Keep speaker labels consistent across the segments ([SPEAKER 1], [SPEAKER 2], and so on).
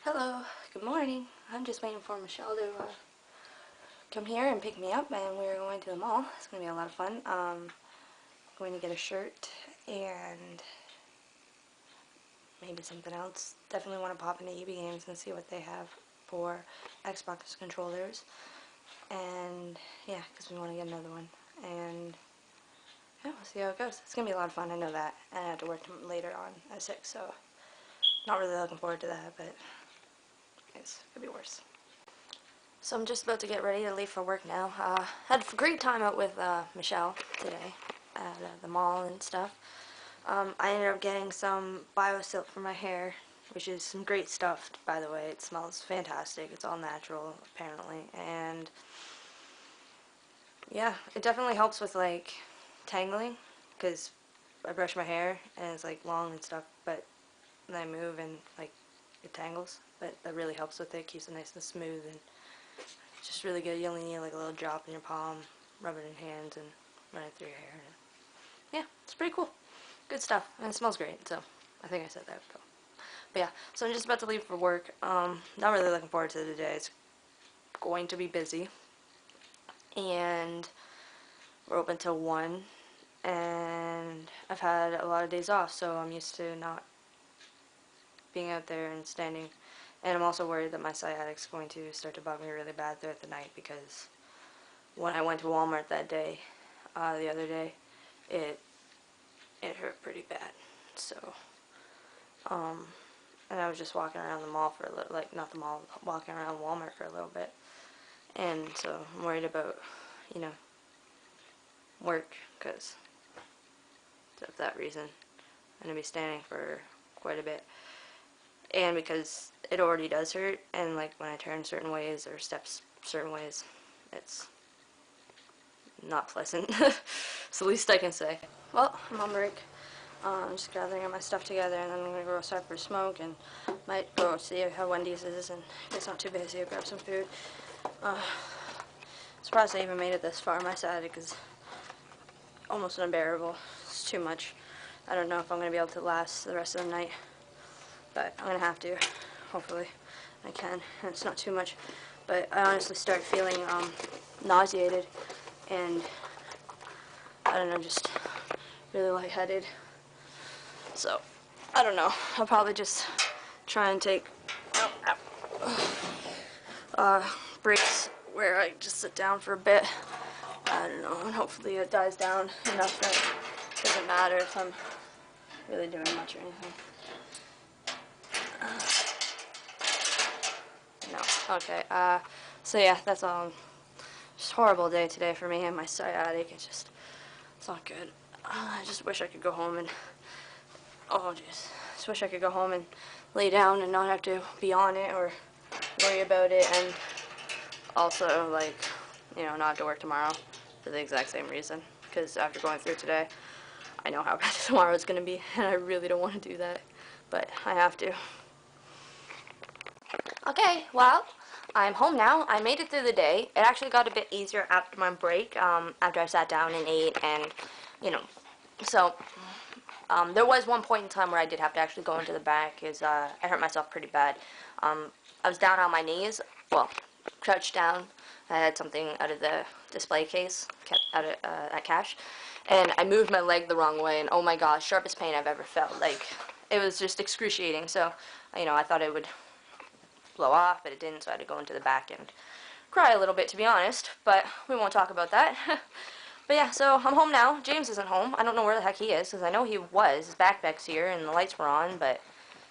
[SPEAKER 1] Hello, good morning. I'm just waiting for Michelle to come here and pick me up, and we're going to the mall. It's going to be a lot of fun. Going to get a shirt and maybe something else. Definitely want to pop into EB Games and see what they have for Xbox controllers. And yeah, because we want to get another one. And yeah, we'll see how it goes. It's going to be a lot of fun, I know that. And I have to work later on at 6, so not really looking forward to that, but it could be worse. So I'm just about to get ready to leave for work now. Had a great time out with Michelle today at the mall and stuff. I ended up getting some BioSilk for my hair, which is some great stuff, by the way. It smells fantastic. It's all natural, apparently. And yeah, it definitely helps with like tangling, because I brush my hair and it's like long and stuff, but then I move and like it tangles. But that really helps with it. Keeps it nice and smooth, and it's just really good. You only need like a little drop in your palm, rub it in your hands, and run it through your hair. And yeah, it's pretty cool. Good stuff. And it smells great, so I think I said that. But yeah, so I'm just about to leave for work. Not really looking forward to the day. It's going to be busy. And we're open till 1. And I've had a lot of days off, so I'm used to not being out there and standing. And I'm also worried that my sciatic's going to start to bug me really bad throughout the night, because when I went to Walmart that day, the other day, it hurt pretty bad. So, and I was just walking around the mall for a little, like, not the mall, walking around Walmart for a little bit. And so I'm worried about, work, because of that reason. I'm going to be standing for quite a bit. And because it already does hurt, and like when I turn certain ways or steps certain ways, it's not pleasant. It's the least I can say. Well, I'm on break. I'm just gathering my stuff together, and then I'm going to go outside for a smoke, and might go see how Wendy's is, and if it's not too busy, I'll grab some food. Surprised I even made it this far. My sciatic is almost unbearable. It's too much. I don't know if I'm going to be able to last the rest of the night, but I'm going to have to. Hopefully I can, and it's not too much. But I honestly start feeling nauseated, and I don't know, just really lightheaded. So, I don't know. I'll probably just try and take breaks where I just sit down for a bit. I don't know, and hopefully it dies down enough that it doesn't matter if I'm really doing much or anything. No. Okay. So yeah, that's all. Just a horrible day today for me and my sciatic. It's not good. I just wish I could go home and, oh jeez, just wish I could go home and lay down and not have to be on it or worry about it, and also, like, not have to work tomorrow for the exact same reason. Because after going through today, I know how bad tomorrow is going to be, and I really don't want to do that, but I have to. Okay, well, I'm home now. I made it through the day. It actually got a bit easier after my break, after I sat down and ate, and, so, there was one point in time where I did have to actually go into the back, because I hurt myself pretty bad. I was down on my knees, well, crouched down. I had something out of the display case, kept out of, at cash, and I moved my leg the wrong way, and oh my gosh, sharpest pain I've ever felt. Like, it was just excruciating, so, I thought it would blow off, but it didn't, so I had to go into the back and cry a little bit, to be honest, but we won't talk about that. But yeah, so I'm home now. James isn't home. I don't know where the heck he is, because I know he was. His backpack's here, and the lights were on, but,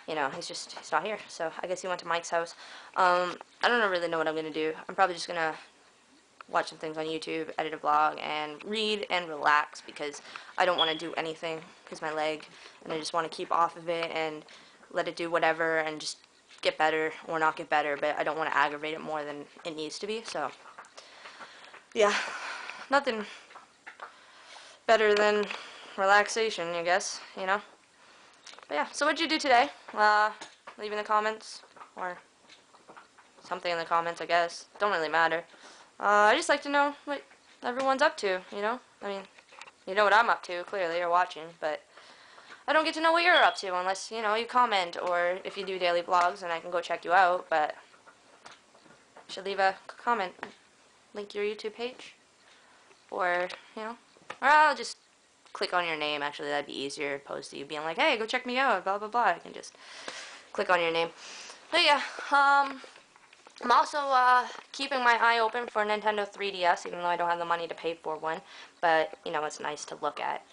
[SPEAKER 1] he's not here, so I guess he went to Mike's house. I don't really know what I'm going to do. I'm probably just going to watch some things on YouTube, edit a vlog, and read and relax, because I don't want to do anything, because my leg, and I just want to keep off of it and let it do whatever and just get better or not get better, but I don't want to aggravate it more than it needs to be, so yeah, nothing better than relaxation, I guess, But yeah, so what'd you do today? Leave in the comments, or something in the comments, I guess. Don't really matter. I just like to know what everyone's up to, I mean, you know what I'm up to, clearly, you're watching, but I don't get to know what you're up to unless, you know, you comment, or if you do daily vlogs and I can go check you out, but you should leave a comment, link your YouTube page, or, you know, or I'll just click on your name. Actually, that'd be easier opposed to you being like, hey, go check me out, blah blah blah. I can just click on your name. But yeah, I'm also keeping my eye open for Nintendo 3DS, even though I don't have the money to pay for one. But you know, it's nice to look at.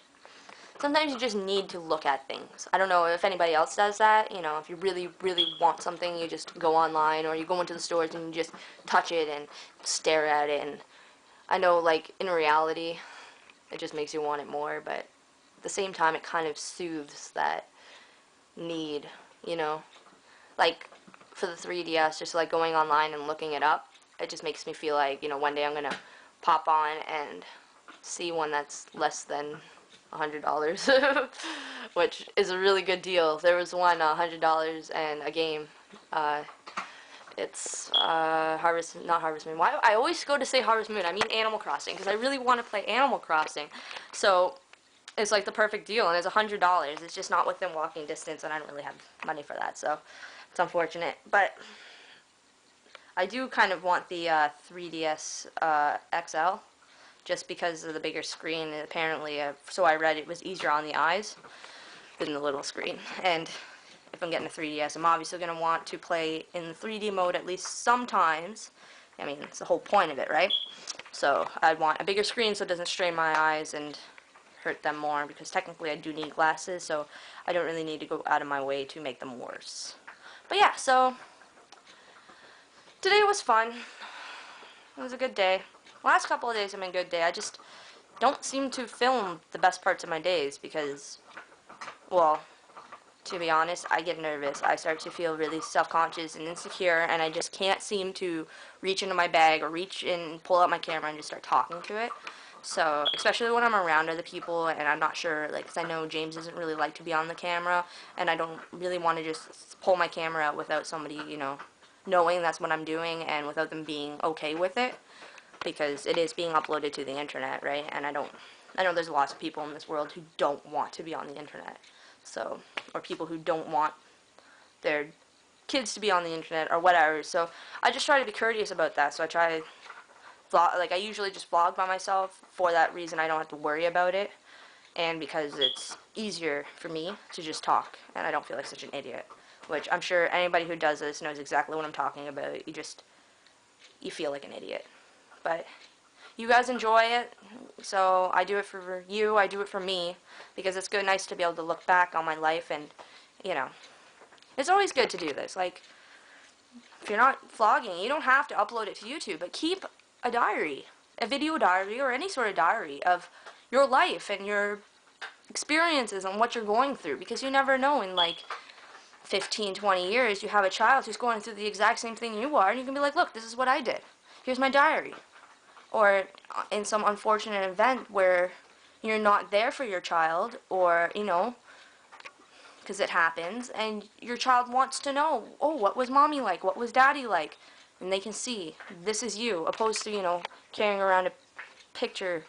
[SPEAKER 1] Sometimes you just need to look at things. I don't know if anybody else does that. You know, if you really, really want something, you just go online, or you go into the stores and you just touch it and stare at it. And I know, like, in reality, it just makes you want it more, but at the same time, it kind of soothes that need, you know? Like, for the 3DS, just like going online and looking it up, it just makes me feel like, you know, one day I'm gonna pop on and see one that's less than $100, which is a really good deal. There was one $100 and a game. It's not Harvest Moon. Why I always go to say Harvest Moon? I mean Animal Crossing, because I really want to play Animal Crossing. So it's like the perfect deal, and it's $100. It's just not within walking distance, and I don't really have money for that, so it's unfortunate. But I do kind of want the 3DS XL, just because of the bigger screen. And apparently, so I read, it was easier on the eyes than the little screen. And if I'm getting a 3DS, I'm obviously going to want to play in 3D mode at least sometimes. I mean, it's the whole point of it, right? So I'd want a bigger screen so it doesn't strain my eyes and hurt them more, because technically I do need glasses, so I don't really need to go out of my way to make them worse. But yeah, so today was fun. It was a good day. Last couple of days have been a good day. I just don't seem to film the best parts of my days because, well, to be honest, I get nervous. I start to feel really self-conscious and insecure, and I just can't seem to reach into my bag or reach in, pull out my camera and just start talking to it. So, especially when I'm around other people and I'm not sure, like, because I know James doesn't really like to be on the camera, and I don't really want to just pull my camera out without somebody, you know, knowing that's what I'm doing and without them being okay with it, because it is being uploaded to the internet, right? And I know there's lots of people in this world who don't want to be on the internet, so, or people who don't want their kids to be on the internet or whatever. So I just try to be courteous about that. So I try vlog, like I usually just vlog by myself for that reason. I don't have to worry about it, and because it's easier for me to just talk and I don't feel like such an idiot, which I'm sure anybody who does this knows exactly what I'm talking about. You feel like an idiot, but you guys enjoy it, so I do it for you, I do it for me, because it's good, nice to be able to look back on my life, and, you know, it's always good to do this. Like, if you're not vlogging, you don't have to upload it to YouTube, but keep a diary, a video diary, or any sort of diary of your life and your experiences and what you're going through, because you never know, in like 15, 20 years, you have a child who's going through the exact same thing you are, and you can be like, look, this is what I did. Here's my diary. Or in some unfortunate event where you're not there for your child, or, you know, because it happens, and your child wants to know, oh, what was mommy like, what was daddy like, and they can see, this is you, opposed to, you know, carrying around a picture,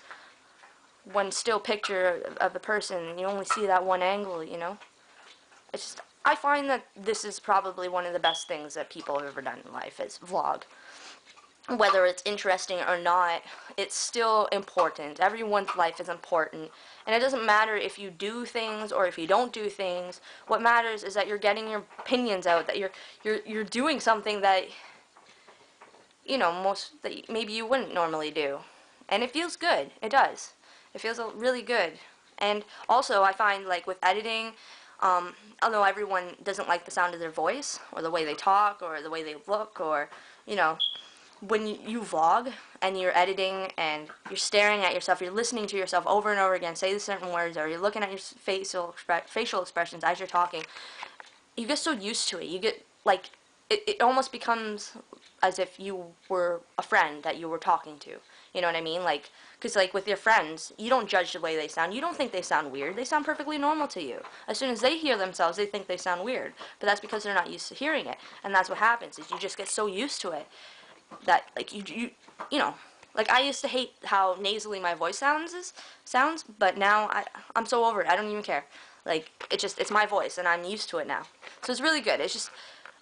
[SPEAKER 1] one still picture of the person, and you only see that one angle, you know. It's just, I find that this is probably one of the best things that people have ever done in life, is vlog. Whether it's interesting or not, it's still important. Everyone's life is important, and it doesn't matter if you do things or if you don't do things. What matters is that you're getting your opinions out, that you're doing something that, you know, that maybe you wouldn't normally do, and it feels good. It does. It feels really good. And also, I find, like, with editing, although everyone doesn't like the sound of their voice or the way they talk or the way they look, or, you know, when you vlog and you're editing and you're staring at yourself, you're listening to yourself over and over again say the certain words, or you're looking at your facial expressions as you're talking, you get so used to it. You get, like, it almost becomes as if you were a friend that you were talking to. You know what I mean? Like, because, like, with your friends, you don't judge the way they sound. You don't think they sound weird. They sound perfectly normal to you. As soon as they hear themselves, they think they sound weird. But that's because they're not used to hearing it. And that's what happens, is you just get so used to it that, like, you know, like, I used to hate how nasally my voice sounds, but now I'm so over it. I don't even care. Like, it's my voice, and I'm used to it now. So it's really good. It's just,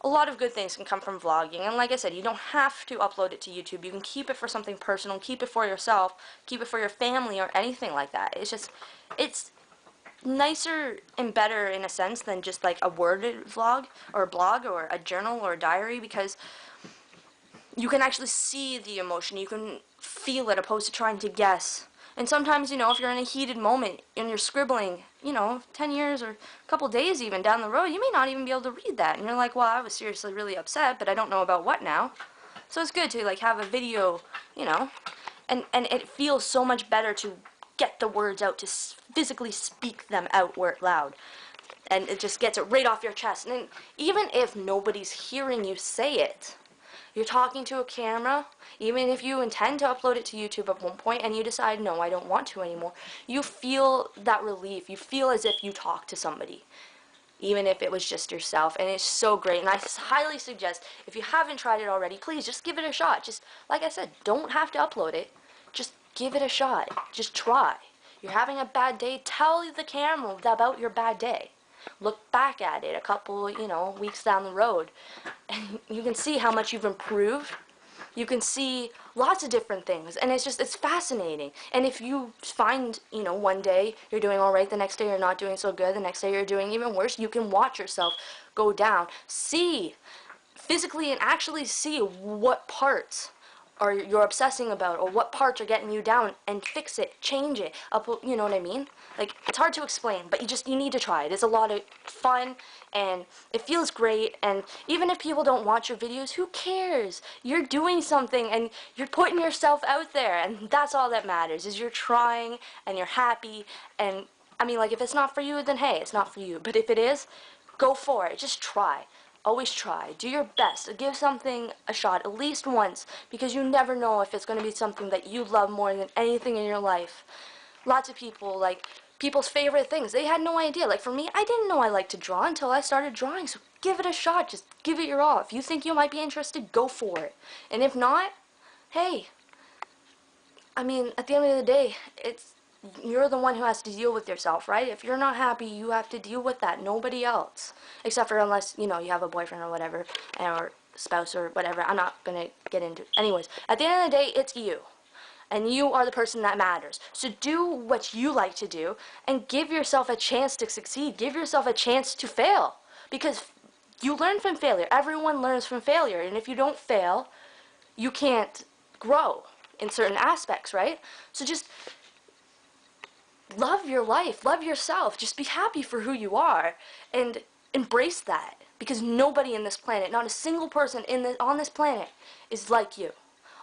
[SPEAKER 1] a lot of good things can come from vlogging. And like I said, you don't have to upload it to YouTube. You can keep it for something personal, keep it for yourself, keep it for your family, or anything like that. It's just, it's nicer and better in a sense than just like a worded vlog, or a blog, or a journal, or a diary, because you can actually see the emotion. You can feel it, opposed to trying to guess. And sometimes, you know, if you're in a heated moment and you're scribbling, you know, 10 years or a couple days even down the road, you may not even be able to read that. And you're like, well, I was seriously really upset, but I don't know about what now. So it's good to, like, have a video, you know, and it feels so much better to get the words out, to physically speak them out loud. And it just gets it right off your chest. And then, even if nobody's hearing you say it, you're talking to a camera, even if you intend to upload it to YouTube at one point and you decide, no, I don't want to anymore, you feel that relief. You feel as if you talked to somebody, even if it was just yourself. And it's so great. And I highly suggest, if you haven't tried it already, please just give it a shot. Just, like I said, don't have to upload it. Just give it a shot. Just try. You're having a bad day, tell the camera about your bad day. Look back at it a couple, you know, weeks down the road, and you can see how much you've improved. You can see lots of different things, and it's fascinating. And if you find, you know, one day you're doing all right, the next day you're not doing so good, the next day you're doing even worse, you can watch yourself go down, see physically and actually see what parts or you're obsessing about, or what parts are getting you down, and fix it, change it, you know what I mean? Like, it's hard to explain, but you need to try it. It's a lot of fun, and it feels great, and even if people don't watch your videos, who cares? You're doing something, and you're putting yourself out there, and that's all that matters, is you're trying, and you're happy, and, I mean, like, if it's not for you, then hey, it's not for you, but if it is, go for it, just try. Always try. Do your best. Give something a shot at least once, because you never know if it's going to be something that you love more than anything in your life. Lots of people, like, people's favorite things, they had no idea. Like, for me, I didn't know I liked to draw until I started drawing, so give it a shot. Just give it your all. If you think you might be interested, go for it. And if not, hey, I mean, at the end of the day, you're the one who has to deal with yourself, right? If you're not happy, you have to deal with that. Nobody else. Except for unless, you know, you have a boyfriend or whatever, or spouse or whatever. I'm not going to get into it. Anyways, at the end of the day, it's you. And you are the person that matters. So do what you like to do, and give yourself a chance to succeed. Give yourself a chance to fail. Because you learn from failure. Everyone learns from failure. And if you don't fail, you can't grow in certain aspects, right? So just love your life, love yourself, just be happy for who you are, and embrace that, because nobody in this planet, not a single person on this planet is like you.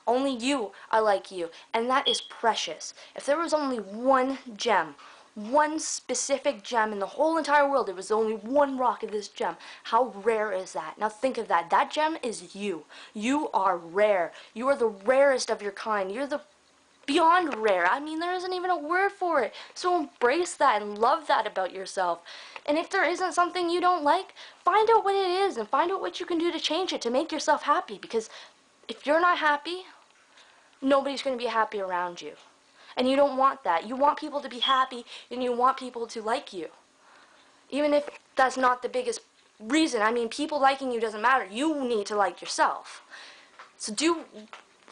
[SPEAKER 1] Only you are like you, and that is precious. If there was only one gem, one specific gem in the whole entire world, there was only one rock of this gem, how rare is that? Now think of that. That gem is you. You are rare. You are the rarest of your kind. You're the beyond rare. I mean, there isn't even a word for it. So embrace that and love that about yourself. And if there isn't something you don't like, find out what it is and find out what you can do to change it, to make yourself happy. Because if you're not happy, nobody's going to be happy around you. And you don't want that. You want people to be happy, and you want people to like you. Even if that's not the biggest reason. I mean, people liking you doesn't matter. You need to like yourself. So do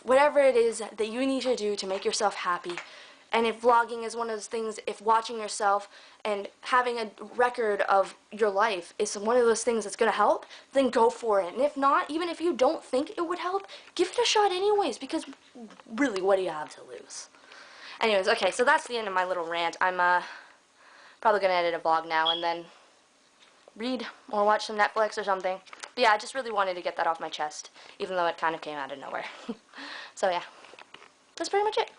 [SPEAKER 1] whatever it is that you need to do to make yourself happy. And if vlogging is one of those things, if watching yourself and having a record of your life is one of those things that's going to help, then go for it. And if not, even if you don't think it would help, give it a shot anyways, because really, what do you have to lose? Anyways, okay, so that's the end of my little rant. I'm probably going to edit a vlog now and then read or watch some Netflix or something. But yeah, I just really wanted to get that off my chest, even though it kind of came out of nowhere. So yeah, that's pretty much it.